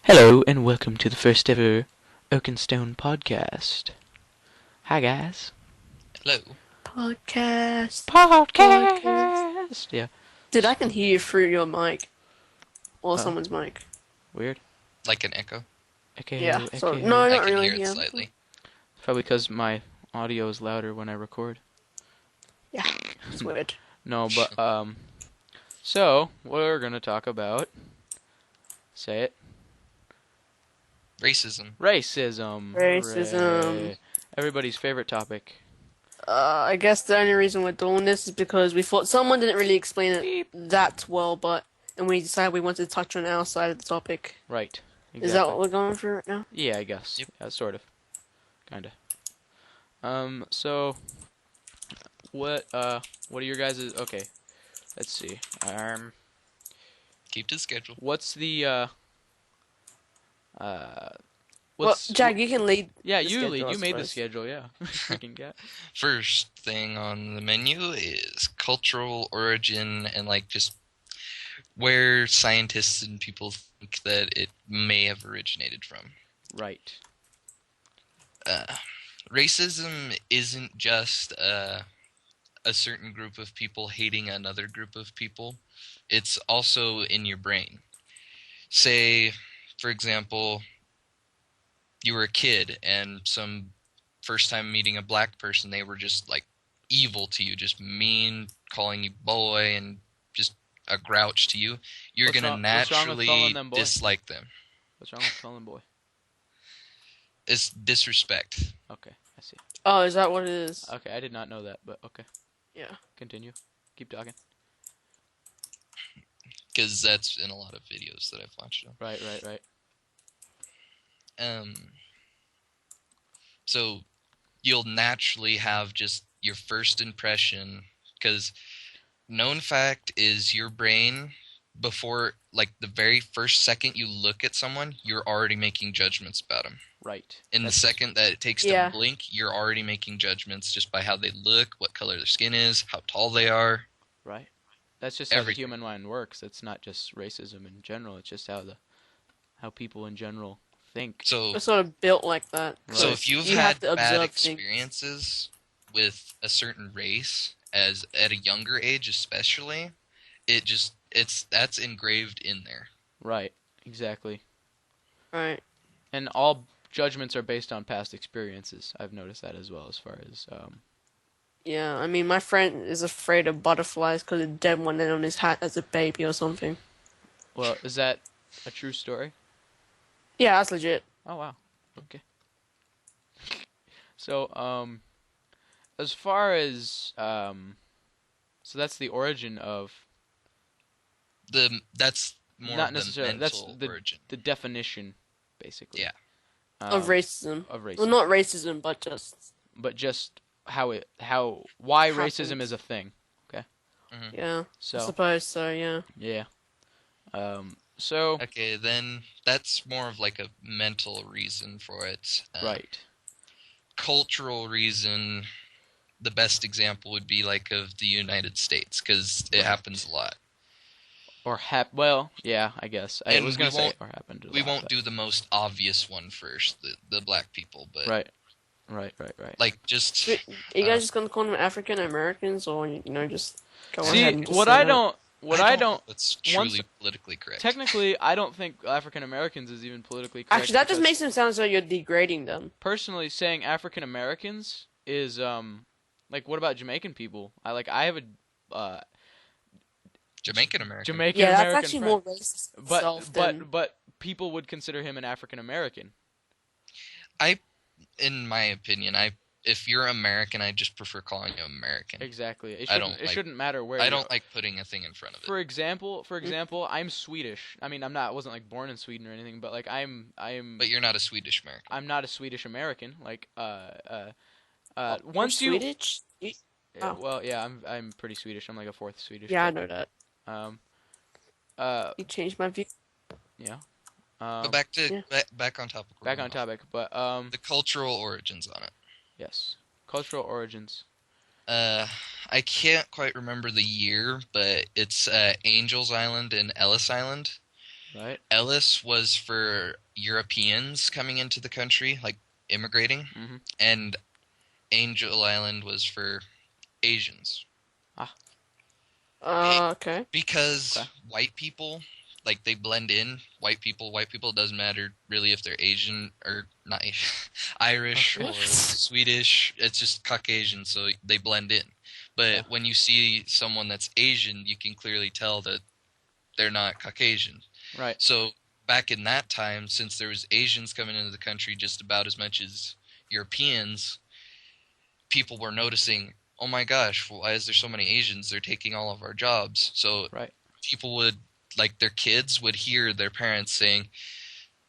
Hello and welcome to the first ever OakenStone Podcast. Hi guys. Hello. Podcast. Yeah. Dude, I can hear you through your mic. Or Oh. someone's mic. Weird. Like an echo? Okay. Yeah, so, okay. no, I not can really, hear it yeah. slightly. Probably because my audio is louder when I record. Yeah, it's weird. No, but so we're gonna talk about. Say it. Racism. Racism. Racism. Hooray. Everybody's favorite topic. I guess the only reason we're doing this is because we thought someone didn't really explain it that well, and we decided we wanted to touch on our side of the topic. Right. Exactly. Is that what we're going through right now? Yeah, I guess. Yep. Yeah, sort of. Kinda. So what are your guys' okay. Let's see. Keep to the schedule. What's the Well, Jack, you can lead. Yeah, the you schedule, lead. I You made the suppose. schedule, yeah. Freaking cat. First thing on the menu is cultural origin and just where scientists and people think that it may have originated from. Right. Racism isn't just a certain group of people hating another group of people. It's also in your brain. Say, for example, you were a kid and some first time meeting a black person, they were just evil to you, just mean, calling you boy and just a grouch to you. You're What's going to wrong with naturally calling them boy? dislike them. What's wrong with calling boy? It's disrespect. Okay, I see. Oh, is that what it is? Okay, I did not know that, but okay. Yeah. Continue. Keep talking. Because that's in a lot of videos that I've watched. Right. So you'll naturally have just your first impression, because known fact is your brain, before the very first second you look at someone, you're already making judgments about them. Right. In the second that it takes to Yeah. blink, you're already making judgments just by how they look, what color their skin is, how tall they are. Right. That's just how the Everything. human mind works. It's not just racism in general. It's just how people in general think. So We're sort of built like that. Right. So if you've You had have to bad observe things. experiences with a certain race as at a younger age especially, that's engraved in there. Right. Exactly. Right. And all judgments are based on past experiences. I've noticed that as well, as far as Yeah, I mean, my friend is afraid of butterflies because a dead one landed on his hat as a baby or something. well, is that a true story? Yeah, that's legit. Oh wow. Okay. So as far as so that's the origin of That's more not of the necessarily that's mental origin. the definition, basically. Yeah. Of racism. Of racism. Well, not racism, but just... But just why Happened. racism is a thing. Yeah, I So suppose so, yeah. yeah. So Okay, then that's more of a mental reason for it. right. Cultural reason, the best example would be of the United States, because it happens a lot. Or well, yeah, I guess. I And was we gonna say won't- or happened. a We lot, won't but- do the most obvious one first, the black people, but Right. just Are you guys just gonna call them African Americans, or, just go See, ahead and just what say I that? don't That's truly politically correct. technically, I don't think African Americans is even politically correct. Actually, that just because makes them sound as though you're degrading them. personally saying African Americans is what about Jamaican people? I have a Jamaican American. Jamaican Yeah, that's American actually friend. more racist itself than... But people would consider him an African American. In my opinion, if you're American, I just prefer calling you American. Exactly. It I shouldn't, don't it like- shouldn't matter where. I you don't are. like putting a thing in front of it. For example, I'm Swedish. I mean, I wasn't born in Sweden or anything, but I'm. But you're not a Swedish American. I'm not a Swedish American. You're Once you. Swedish? Yeah, Oh. well, yeah, I'm pretty Swedish. I'm like a fourth Swedish. Yeah, I but, know that. Um. You changed my view. Yeah. But back to yeah. back on topic. Back on topic, but The cultural origins on it. yes, cultural origins. I can't quite remember the year, but it's Angels Island and Ellis Island. Right. Ellis was for Europeans coming into the country, like immigrating, Mm-hmm. and Angel Island was for Asians. Okay. Because Okay. white people, like, they blend in. White people, it doesn't matter really if they're Asian or not Irish Okay. or Swedish. It's just Caucasian, so they blend in. But Yeah. when you see someone that's Asian, you can clearly tell that they're not Caucasian. Right. So back in that time, since there was Asians coming into the country just about as much as Europeans, people were noticing, oh my gosh, why is there so many Asians? They're taking all of our jobs. So Right. people would, like, their kids would hear their parents saying,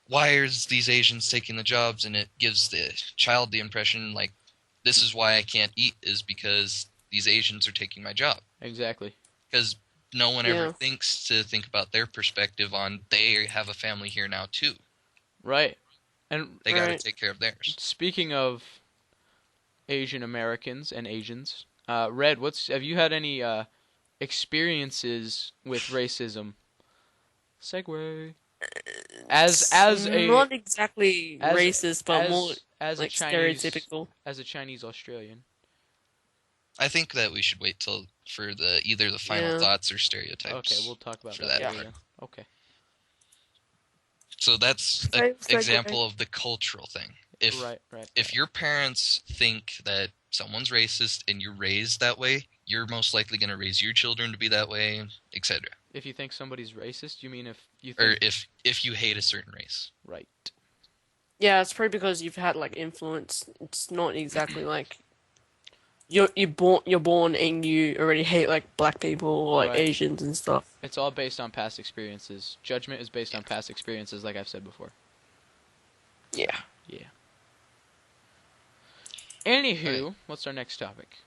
why are these Asians taking the jobs? And it gives the child the impression, like, this is why I can't eat, is because these Asians are taking my job. Exactly. Because no one Yeah. ever thinks to think about their perspective on they have a family here now too. Right. And They got to Right. take care of theirs. speaking of Asian Americans and Asians, Red, have you had any experiences with racism? Segue. As a not exactly as- racist, but more as like a Chinese stereotypical. as a Chinese Australian. I think that we should wait till for either the final Yeah. thoughts or stereotypes. Okay, we'll talk about for that that later. part. Okay. So that's an Right, segue. example of the cultural thing. If Right. if your parents think that someone's racist and you're raised that way, you're most likely going to raise your children to be that way, etc. If you think somebody's racist, you mean if you Or think if you hate a certain race. right. Yeah, it's probably because you've had like influence. It's not exactly like you're born and you already hate like black people or like Right. Asians and stuff. It's all based on past experiences. Judgment is based on past experiences, like I've said before. Yeah. Yeah. Anywho, Right. what's our next topic?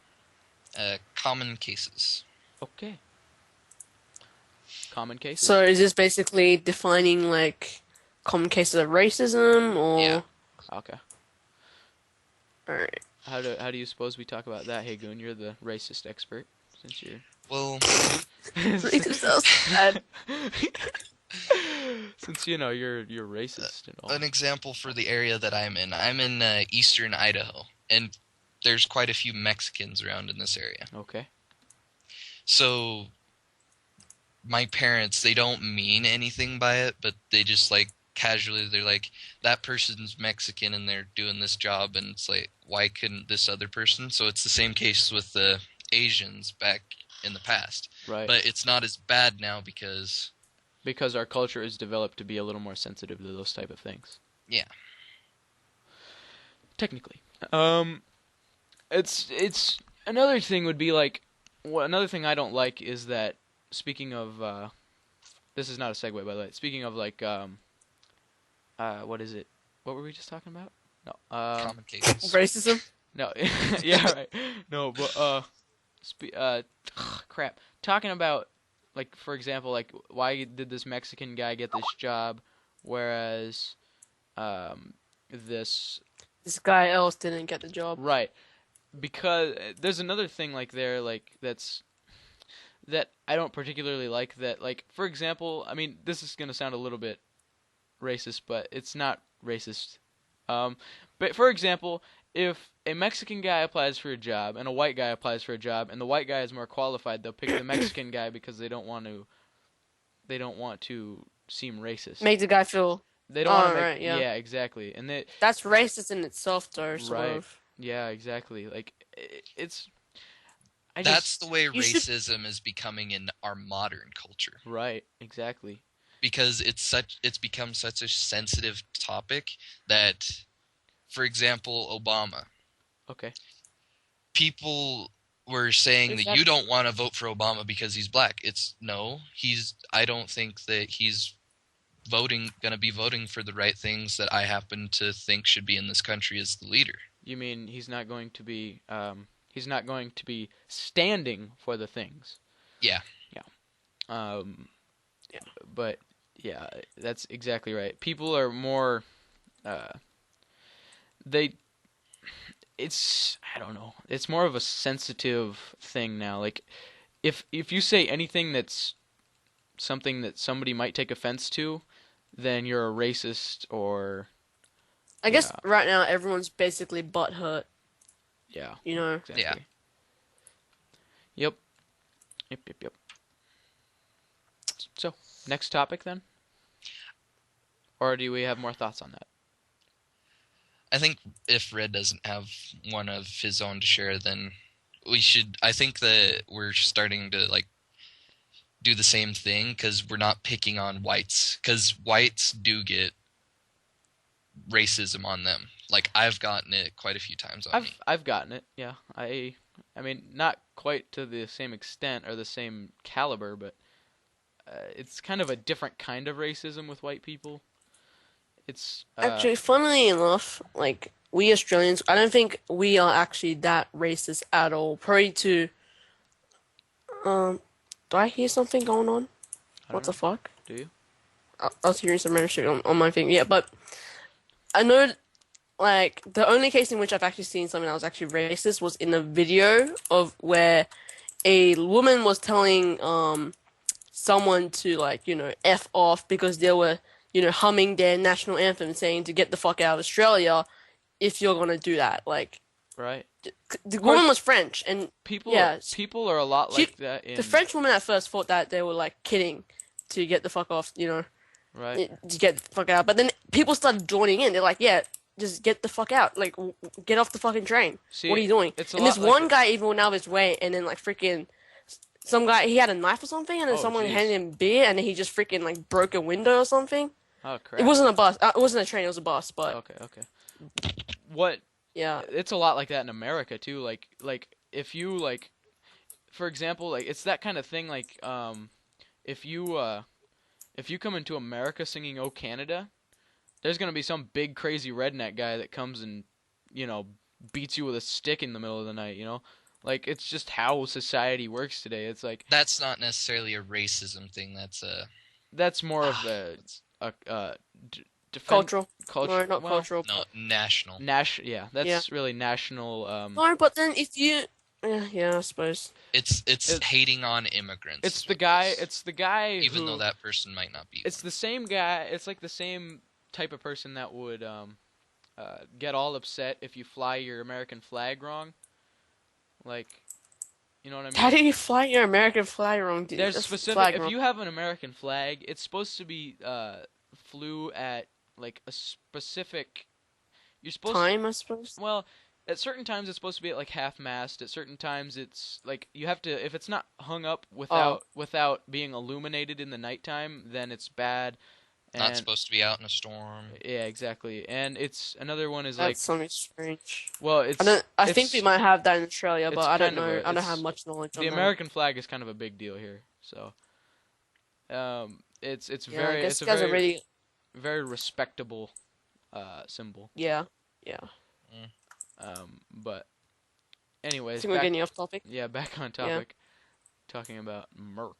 Common cases. Okay. Common cases. So is this basically defining like common cases of racism or? Yeah. Okay. Alright. How do you suppose we talk about that? Hey, Goon, you're the racist expert, since you're. Well, Racist so sad. Since you're racist and all. an example for the area that I'm in eastern Idaho, and there's quite a few Mexicans around in this area. Okay. So my parents, they don't mean anything by it, but they just like casually, they're like, that person's Mexican and they're doing this job, and it's like, why couldn't this other person? So it's the same case with the Asians back in the past. Right. But it's not as bad now because Because our culture is developed to be a little more sensitive to those type of things. Yeah. Technically. It's another thing would be like, another thing I don't like is that, speaking of, this is not a segue, by the way. Speaking of like, what is it? What were we just talking about? No. common cases. Racism? No. Yeah, right. No, but crap. Talking about, like, for example, like, why did this Mexican guy get this job, whereas this This guy else didn't get the job. right, because there's another thing like there, like, that I don't particularly like, that, like, for example, I mean, this is gonna sound a little bit racist, but it's not racist. But for example, if a Mexican guy applies for a job and a white guy applies for a job, and the white guy is more qualified, they'll pick the Mexican guy because they don't want to seem racist. Make the guy feel They don't want to make, right, yeah. yeah, exactly. And they, that's racist in itself, though. Sort Right. of. yeah, exactly. Like, it's That's the way you should- racism is becoming in our modern culture. right, exactly. Because it's become such a sensitive topic that, for example, Obama. Okay. People were saying Is that you don't want to vote for Obama because he's black. I don't think that he's gonna be voting for the right things that I happen to think should be in this country as the leader. You mean he's not going to be standing for the things. Yeah. Yeah. But yeah, that's exactly right. People are more I don't know. It's more of a sensitive thing now. Like, if you say anything that's something that somebody might take offense to, then you're a racist or I guess yeah. right now everyone's basically butthurt. Yeah. You know. Exactly. Yeah. Yep. Yep. So, next topic then? Or do we have more thoughts on that? I think if Red doesn't have one of his own to share, then we should. I think that we're starting to like do the same thing because we're not picking on whites, because whites do get racism on them. Like I've gotten it quite a few times on me. I've gotten it. Yeah. I mean, not quite to the same extent or the same caliber, but it's kind of a different kind of racism with white people. It's Actually, funnily enough, like we Australians, I don't think we are actually that racist at all. Probably to do I hear something going on? I What don't the know. fuck? Do you? I was hearing some random shit on my thing. Yeah, but I know, like, the only case in which I've actually seen something that was actually racist was in a video of where a woman was telling someone to, like, you know, F off because they were, you know, humming their national anthem saying to get the fuck out of Australia if you're gonna do that. Like, Right. the woman was French, and People yeah, people are a lot she- like that in the French woman at first thought that they were, like, kidding to get the fuck off, you know, right. to get the fuck out. But then people started joining in. They're like, yeah, just get the fuck out. Like, get off the fucking train. See, What are you doing? it's a And lot this like one it- guy even went out of his way, and then, like, freaking some guy, he had a knife or something, and then Oh, someone jeez. handed him beer, and then he just freaking, like, broke a window or something. Oh crap. It wasn't a bus. It wasn't a train. It was a bus. But Okay. What yeah, it's a lot like that in America too. Like if you like, for example, like it's that kind of thing. Like if you come into America singing "Oh Canada," there's gonna be some big crazy redneck guy that comes and beats you with a stick in the middle of the night. Like it's just how society works today. It's like That's not necessarily a racism thing. that's more of a cultural. culture. No, not well, cultural. no national. Yeah, that's really national. No, but then if you, yeah, I suppose. It's It's- hating on immigrants. It's is the what guy. is. It's the guy. Even who, though that person might not be. It's the same guy. It's like the same type of person that would get all upset if you fly your American flag wrong. Like, you know what I mean? How do you fly your American flag wrong, dude? There's That's specific. flag If wrong. you have an American flag, it's supposed to be flew at like a specific. You're supposed Time, I suppose. Well, at certain times it's supposed to be at like half mast. At certain times it's like you have to. If it's not hung up without being illuminated in the nighttime, then it's bad. not And supposed to be out in a storm. yeah, exactly. And it's another one is That's like, something strange. well, it's. I think it's- we might have that in Australia, it's but I don't kind of know. a- I don't it's- have much knowledge on The that. American flag is kind of a big deal here, so. It's Yeah, very I guess it's a you guys very are really. very respectable symbol. Yeah. But I anyways, think we're back, getting off topic. yeah, back on topic, talking about Merc.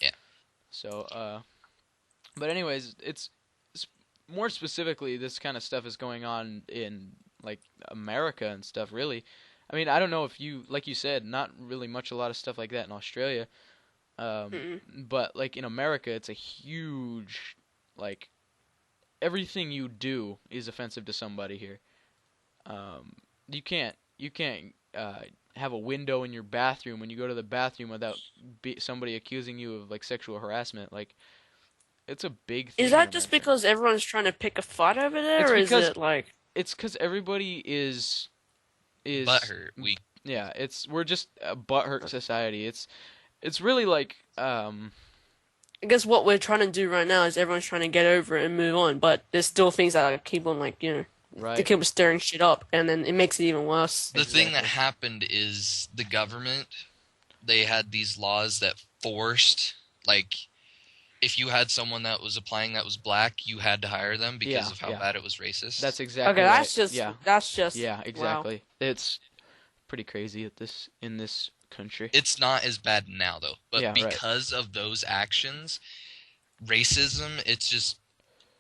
Yeah. So but anyways, it's more specifically this kind of stuff is going on in like America and stuff. Really, I mean, I don't know if you, like you said, not really much a lot of stuff like that in Australia. But like in America, it's a huge, like, everything you do is offensive to somebody here. You can't have a window in your bathroom when you go to the bathroom without somebody accusing you of like sexual harassment. Like, it's a big thing. Is in that just America. because everyone's trying to pick a fight over there, It's or is because- it like? It's because everybody is Butthurt. Yeah, we're just a butthurt society. It's really like I guess what we're trying to do right now is everyone's trying to get over it and move on, but there's still things that keep on they right. keep stirring shit up, and then it makes it even worse. The thing that Exactly. happened is the government, they had these laws that forced, like, if you had someone that was applying that was black, you had to hire them because Yeah, of how yeah. bad it was racist. That's exactly Okay, right. that's just Yeah, wow. exactly. It's pretty crazy in this country. It's not as bad now, though. But Yeah, right. because of those actions, racism, it's just,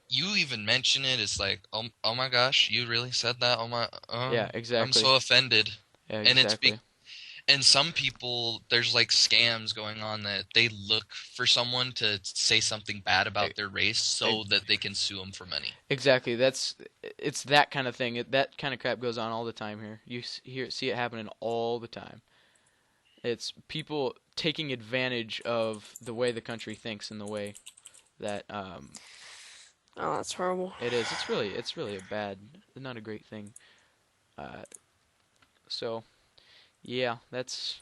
you even mention it, it's like, oh my gosh, you really said that? Oh my, Yeah, exactly. I'm so offended. Yeah, and it's exactly. And some people, there's like scams going on that they look for someone to say something bad about their race so that they can sue them for money. Exactly. It's that kind of thing. That kind of crap goes on all the time here. You see it happening all the time. It's people taking advantage of the way the country thinks and the way that Oh, that's horrible. it is. It's really not a great thing. So, yeah, that's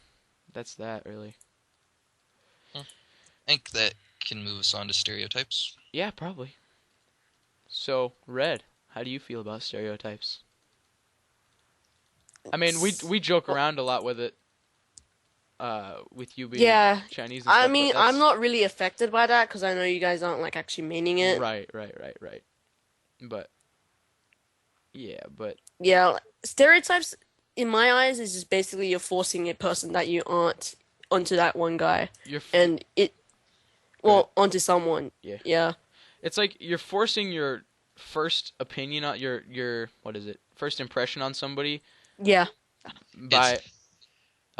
that really. I think that can move us on to stereotypes. Yeah, probably. So, Red, how do you feel about stereotypes? I mean, we joke around a lot with it. With you being Chinese and stuff. I mean, I'm not really affected by that because I know you guys aren't like actually meaning it. Right. But yeah, stereotypes in my eyes is just basically you're forcing a person that you aren't onto that one guy, onto someone. Yeah. It's like you're forcing your first opinion on your first impression on somebody. Yeah. By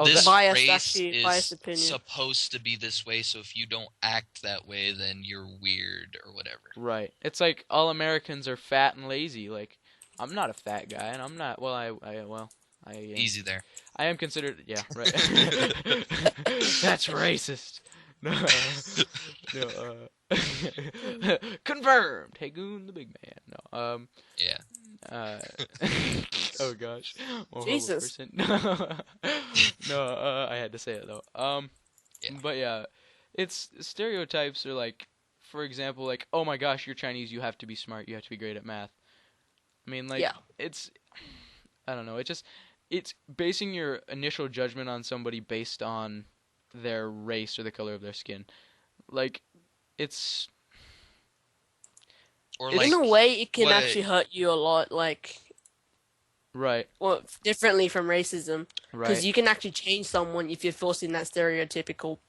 this biased race is opinion. supposed to be this way, so if you don't act that way, then you're weird or whatever. Right. It's like all Americans are fat and lazy. Like, I'm not a fat guy, and I'm not. Well, I Easy there. I am considered. Yeah. Right. That's racist. No. Confirmed. Hey, Goon, the big man. No. Yeah. Oh gosh. Well, Jesus. No, I had to say it though. Yeah. But yeah, it's stereotypes are like, for example, like, oh my gosh, you're Chinese, you have to be smart, you have to be great at math. I mean, like, it's, I don't know, it's basing your initial judgment on somebody based on their race or the color of their skin. Like, it's. Or in a way, it can actually hurt you a lot, like. Right. Well, differently from racism. Right. Because you can actually change someone if you're forcing that stereotypical,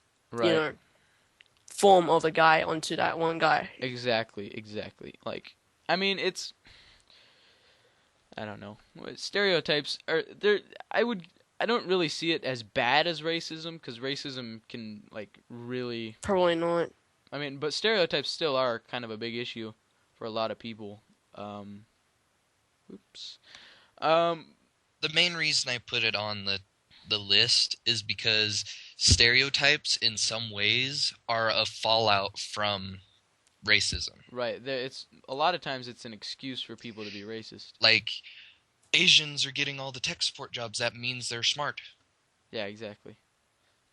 form of a guy onto that one guy. Exactly. Like, I mean, I don't know. Stereotypes are there. I don't really see it as bad as racism because racism can like really. Probably not. I mean, but stereotypes still are kind of a big issue for a lot of people. The main reason I put it on the list is because stereotypes in some ways are a fallout from racism. Right. It's a lot of times it's an excuse for people to be racist. Like, Asians are getting all the tech support jobs. That means they're smart. Yeah, exactly.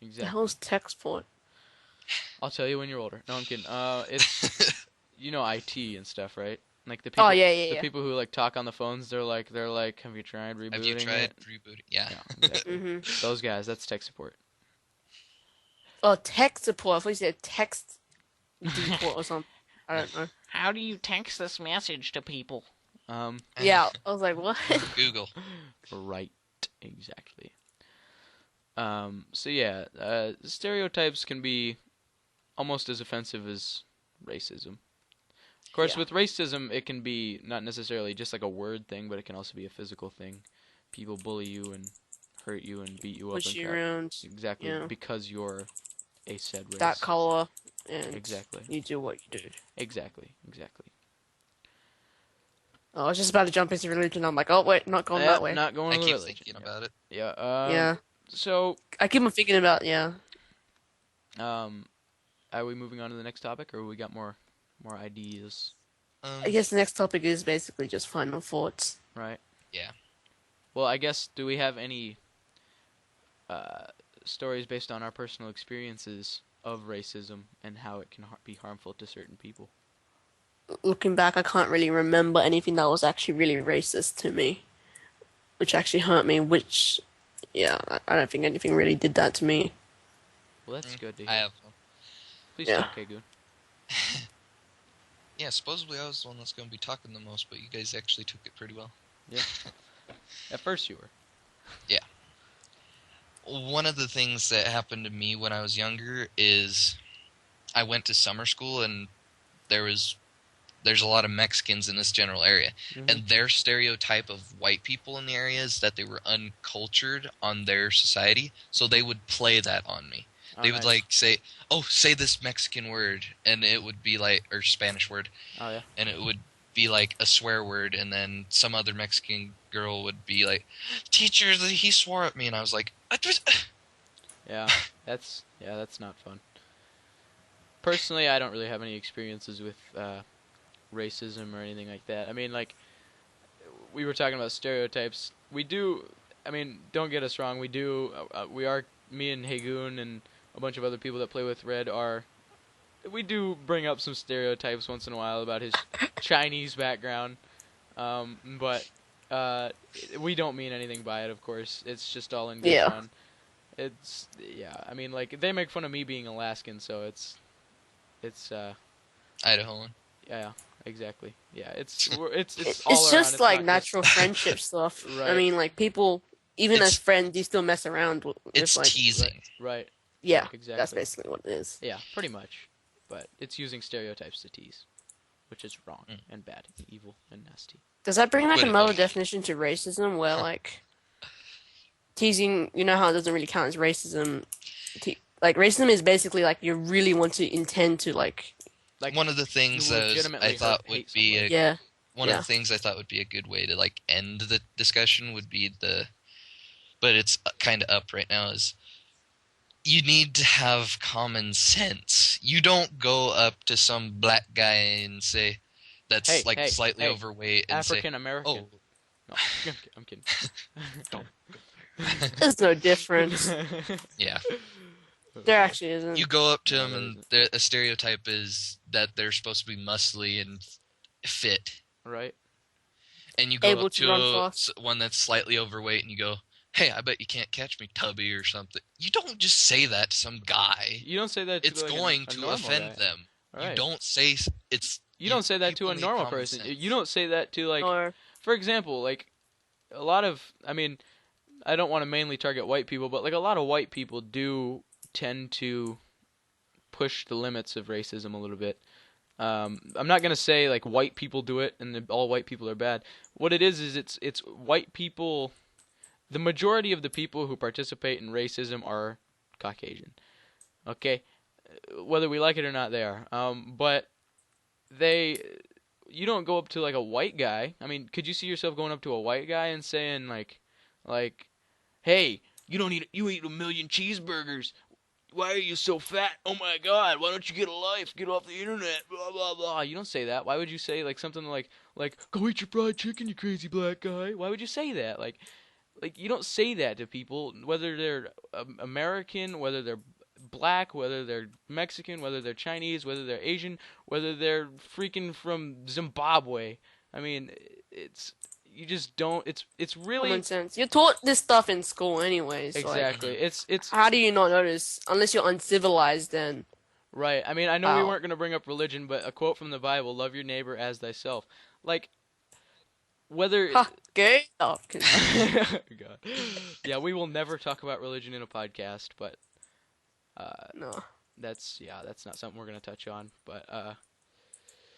The hell's tech support? I'll tell you when you're older. No, I'm kidding. It's IT and stuff, right? Like the people, the people who like talk on the phones, they're like, have you tried rebooting? Have you tried rebooting? Yeah. Exactly. Those guys, that's tech support. Oh, tech support. I thought you said text support or something. I don't know. How do you text this message to people? Yeah, I was like, what? Google. Right, exactly. So yeah, stereotypes can be almost as offensive as racism. Of course, with racism, it can be not necessarily just like a word thing, but it can also be a physical thing. People bully you and hurt you and beat you up. Push you around. Exactly, because you're a said race. That color. And exactly. You do what you do. Exactly. Oh, I was just about to jump into religion. I'm like, oh wait, not going that way. Not going to religion. I keep thinking about it. Yeah. Yeah. So I keep on thinking about Are we moving on to the next topic, or we got more ideas? I guess the next topic is basically just final thoughts. Right. Yeah. Well, I guess, do we have any stories based on our personal experiences of racism and how it can be harmful to certain people? Looking back, I can't really remember anything that was actually really racist to me, which actually hurt me, I don't think anything really did that to me. Well, that's good to hear. I have one. Please talk, Kagoon. Yeah, supposedly I was the one that's going to be talking the most, but you guys actually took it pretty well. Yeah. At first you were. Yeah. One of the things that happened to me when I was younger is I went to summer school, and there was there's a lot of Mexicans in this general area, Mhm. and their stereotype of white people in the area is that they were uncultured on their society, so they would play that on me. Oh, They would nice. like say, "Oh, say this Mexican word," and it would be like, or Spanish word, Oh yeah. and it would be like a swear word, and then some other Mexican girl would be like, "Teacher, he swore at me," and I was like, Yeah. That's not fun. Personally, I don't really have any experiences with racism or anything like that. I mean, like, we were talking about stereotypes. We do. I mean, don't get us wrong. We do. We are. Me and Hagoon and a bunch of other people that play with Red are. We do bring up some stereotypes once in a while about his Chinese background, but we don't mean anything by it. Of course, it's just all in good Yeah. fun. It's I mean, like, they make fun of me being Alaskan, so it's Idahoan. yeah, exactly. Yeah, it's all It's around. just like not natural friendship stuff. I Right. mean, like people, even It's- as friends, you still mess around with It's like, teasing. right. yeah, Exactly. that's basically what it is. Yeah, pretty much. But it's using stereotypes to tease, which is wrong Mm. and bad and evil and nasty. Does that bring like Wait a another minute. definition to racism where like teasing, you know how it doesn't really count as racism? Like racism is basically like you really want to intend to like, Like, One of the things that legitimately I thought hate would be somebody. yeah, one of the things I thought would be a good way to like end the discussion would be but it's kind of up right now, is you need to have common sense. You don't go up to some black guy and say that's Hey, like hey, slightly hey, overweight and African American. say, No, I'm kidding. there's no difference. "Oh, yeah." There actually isn't. You go up to No, them there and isn't. a stereotype is that they're supposed to be muscly and fit. Right? And you go Able up to run to fast. one that's slightly overweight and you go, "Hey, I bet you can't catch me, Tubby," or something. You don't just say that to some guy. You don't say that to It's like going a to normal offend guy. them. Right. You don't say it's. You don't say that to people a need normal common person. sense. You don't say that to like, Or for example, like a lot of. I mean, I don't want to mainly target white people, but like a lot of white people do tend to push the limits of racism a little bit. I'm not gonna say like white people do it and all white people are bad. What it is it's white people. The majority of the people who participate in racism are Caucasian. Okay, whether we like it or not, they are. But you don't go up to like a white guy. I mean, could you see yourself going up to a white guy and saying like, hey, you eat 1,000,000 cheeseburgers. Why are you so fat? Oh my God! Why don't you get a life? Get off the internet. Blah blah blah. You don't say that. Why would you say like something like go eat your fried chicken, you crazy black guy? Why would you say that? Like you don't say that to people, whether they're American, whether they're black, whether they're Mexican, whether they're Chinese, whether they're Asian, whether they're freaking from Zimbabwe. I mean, you just don't. It's really common sense. You're taught this stuff in school anyways. Like, exactly. It's how do you not notice unless you're uncivilized? Then right. I mean, I know we Wow. weren't gonna bring up religion, but a quote from the Bible: "Love your neighbor as thyself." Like whether. ha, gay. Oh, God. Yeah, we will never talk about religion in a podcast, but no. that's not something we're gonna touch on. But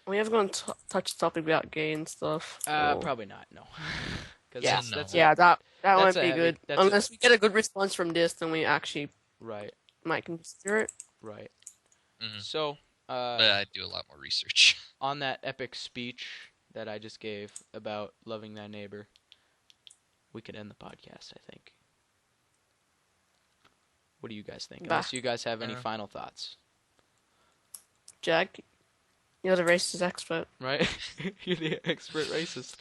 We ever going to touch the topic about gay and stuff? Or- probably not. No. 'Cause Yeah, that's yeah, that that's won't a be heavy- good. that's a- Unless we get a good response from this, then we actually right, might consider it. right. Mhm. So But I do a lot more research. on that epic speech that I just gave about loving thy neighbor, we could end the podcast, I think. What do you guys think? Bah. Unless you guys have any Uh. final thoughts, Jack, you're the racist expert. right? You're the expert racist.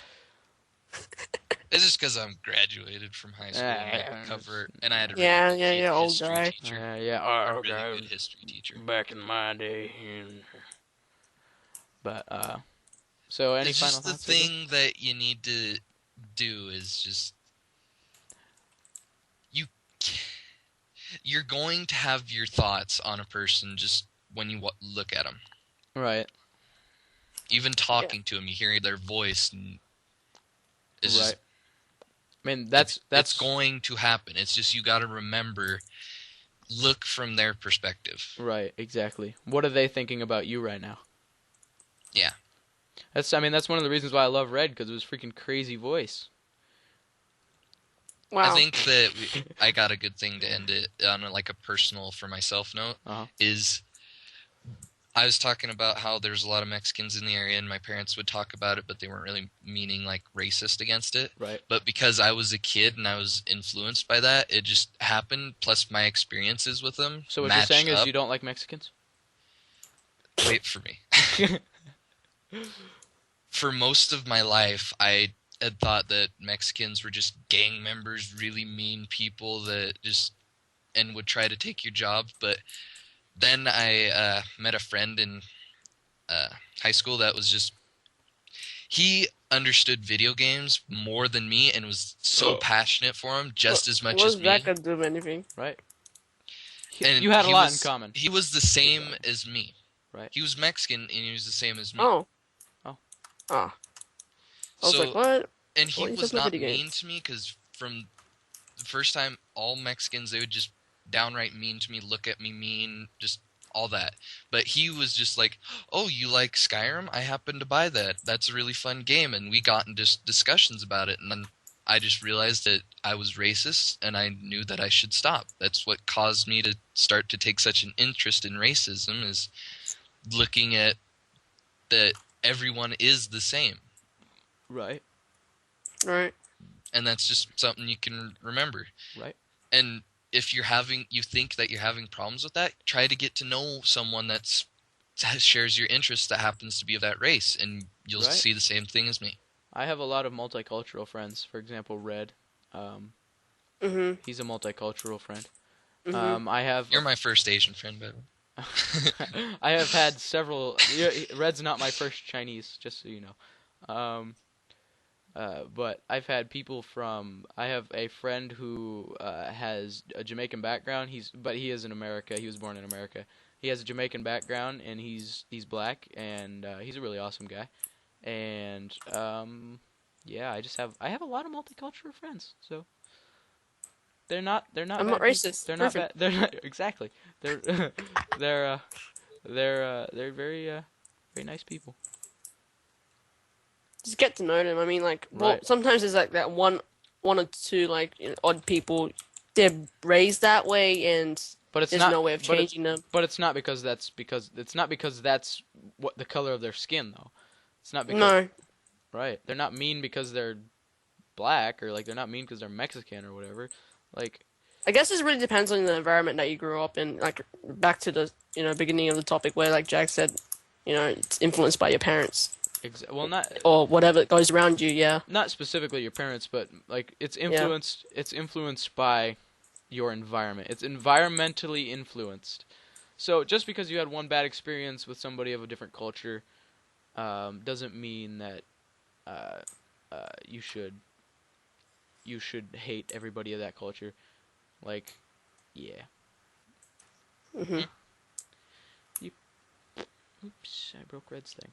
It's just because I'm graduated from high school and I Yeah. cover, and I had a Yeah, really yeah, good yeah, old history guy. teacher. Yeah. A Oh, really God. good history teacher. Back in my day. But so any It's final just the thoughts? Jacob? thing that you need to do is just you're going to have your thoughts on a person just when you look at them. Right. Even talking to them, you hear their voice, and it's Right. just I mean, that's it's going to happen. It's just you got to remember, look from their perspective. right. Exactly. What are they thinking about you right now? Yeah. That's one of the reasons why I love Red, because of his freaking crazy voice. Wow. I think that I got a good thing to end it on like a personal for myself note. Is I was talking about how there's a lot of Mexicans in the area, and my parents would talk about it, but they weren't really meaning like racist against it. Right. But because I was a kid and I was influenced by that, it just happened. Plus my experiences with them. So what you're saying is you don't like Mexicans? Wait for me. For most of my life, I had thought that Mexicans were just gang members, really mean people that just and would try to take your job. But then I met a friend in high school that was just he understood video games more than me and was so passionate for them just as much as me. What's that gonna do with anything? Right. And you had a lot in common. He was the same as me. Right. He was Mexican and he was the same as me. Oh. I was So, like, what? And he What was about not video mean games? to me because from the first time, all Mexicans, they would just downright mean to me, look at me mean, just all that. But he was just like, oh, you like Skyrim? I happened to buy that. That's a really fun game. And we got into discussions about it. And then I just realized that I was racist and I knew that I should stop. That's what caused me to start to take such an interest in racism, is looking at that everyone is the same. Right. Right. And that's just something you can remember. Right. And if you think that you're having problems with that, try to get to know someone that shares your interests that happens to be of that race, and you'll see the same thing as me. I have a lot of multicultural friends. For example, Red. He's a multicultural friend. You're my first Asian friend, by the way. I have had several. Red's not my first Chinese, just so you know. But I've had people from. I have a friend who has a Jamaican background. But he is in America. He was born in America. He has a Jamaican background, and he's black, and he's a really awesome guy. And yeah, I have a lot of multicultural friends. So they're not. I'm not racist. They're not bad. They're not exactly. They're they're very very nice people. Just get to know them. I mean, like, well, Right. sometimes there's like that one or two like odd people. They're raised that way, and But it's there's not, no way of changing them. But it's not because that's what the color of their skin though. It's not because No. Right. They're not mean because they're black, or like they're not mean because they're Mexican or whatever. Like, I guess it really depends on the environment that you grew up in. Like, back to the beginning of the topic where, like Jack said, it's influenced by your parents well, not or whatever goes around you. Yeah. not specifically your parents, but like it's influenced. It's influenced by your environment. It's environmentally influenced. So just because you had one bad experience with somebody of a different culture, doesn't mean that you should hate everybody of that culture. Like, yeah. Mhm. Oops, I broke Red's thing.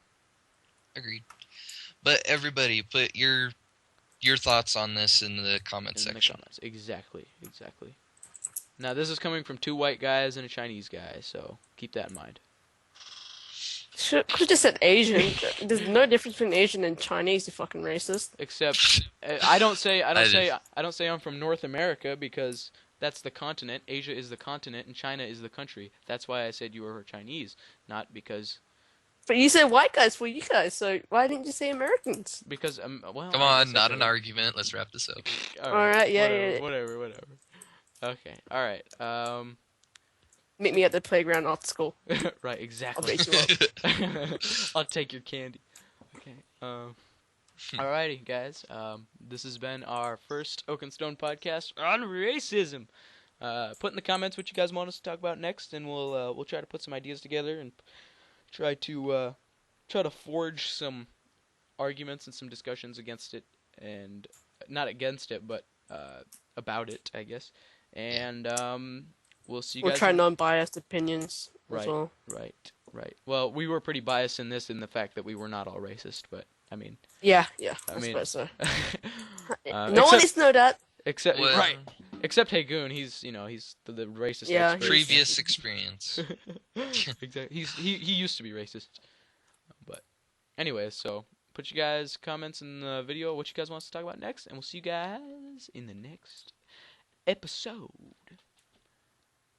Agreed. But everybody, put your thoughts on this in the comment section. The comments. Exactly. Now, this is coming from two white guys and a Chinese guy, so keep that in mind. Could have just said Asian. There's no difference between Asian and Chinese. You fucking racist. Except, I don't say I'm from North America, because that's the continent. Asia is the continent, and China is the country. That's why I said you were Chinese, not because. But you said white guys for you guys, so why didn't you say Americans? Because well. Come on, not an argument. Let's wrap this up. All right, yeah. Whatever. Okay, all right. Meet me at the playground after school. Right, exactly. I'll beat you up. I'll take your candy. Okay. Alrighty, guys. This has been our first OakenStone podcast on racism. Put in the comments what you guys want us to talk about next, and we'll try to put some ideas together and try to forge some arguments and some discussions against it, and not against it, but about it, I guess. And we'll see you guys. We'll try non-biased opinions Right, as well. right. Well, we were pretty biased in this, in the fact that we were not all racist, but I mean. Yeah, I mean, suppose so. No one needs to know that. Except Well, right. Except Hagoon, he's the racist. Yeah, expert. Previous experience. Exactly. He used to be racist, but Anyways, so put you guys comments in the video what you guys want us to talk about next, and we'll see you guys in the next episode.